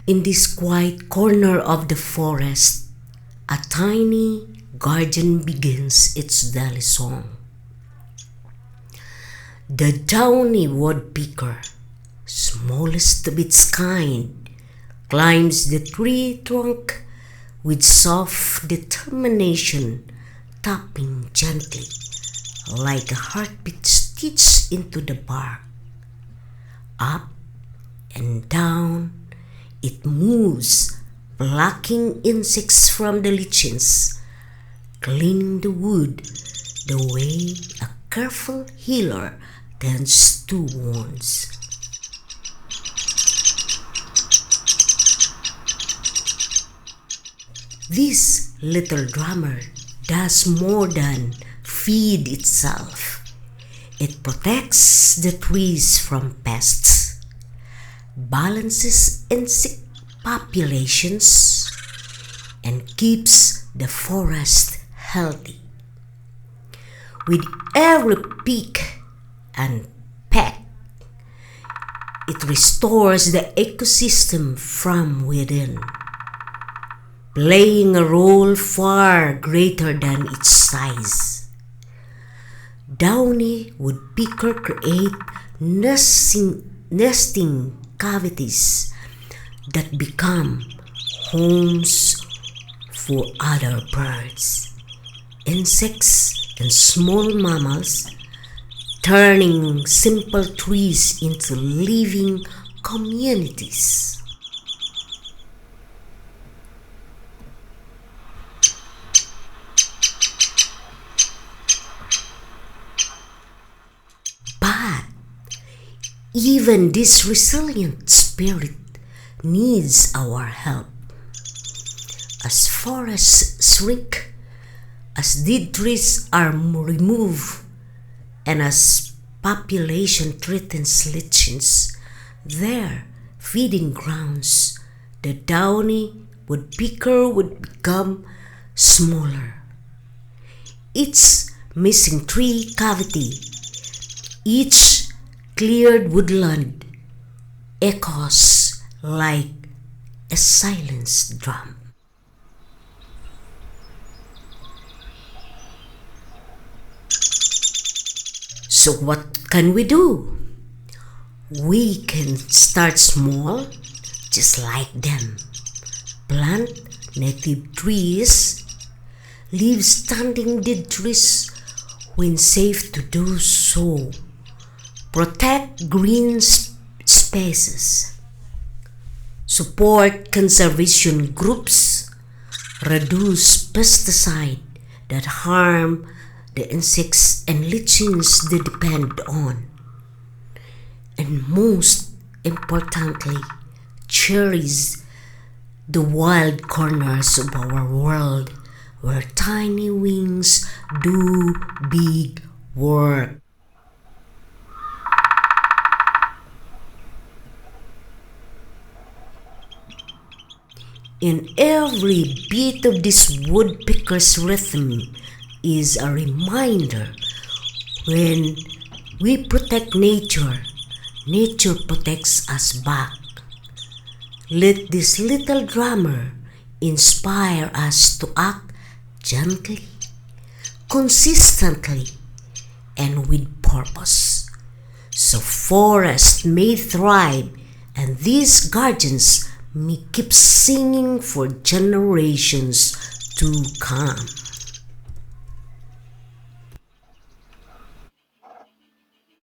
In this quiet corner of the forest, a tiny guardian begins its daily song. The downy woodpecker, smallest of its kind, climbs the tree trunk with soft determination, tapping gently like a heartbeat stitched into the bark. Up and down it moves, plucking insects from the lichens, cleaning the wood the way a careful healer tends to wounds. This little drummer does more than feed itself. It protects the trees from pests, balances insect populations, and keeps the forest healthy. With every peck and peck, it restores the ecosystem from within, playing a role far greater than its size. Downy woodpecker create nesting cavities that become homes for other birds, insects, and small mammals, turning simple trees into living communities. But even this resilient spirit needs our help. As forests shrink, as dead trees are removed, and as population threatens lichens, their feeding grounds, the downy woodpecker would become smaller. Its missing tree cavity, each cleared woodland, echoes like a silenced drum. So what can we do? We can start small, just like them. Plant native trees, leave standing dead trees when safe to do so. Protect green spaces. Support conservation groups. Reduce pesticide that harm the insects and lichens they depend on. And most importantly, cherish the wild corners of our world where tiny wings do big work. In every beat of this woodpecker's rhythm is a reminder: when we protect nature, nature protects us back. Let this little drummer inspire us to act gently, consistently, and with purpose, so forests may thrive and these guardians may keep singing for generations to come.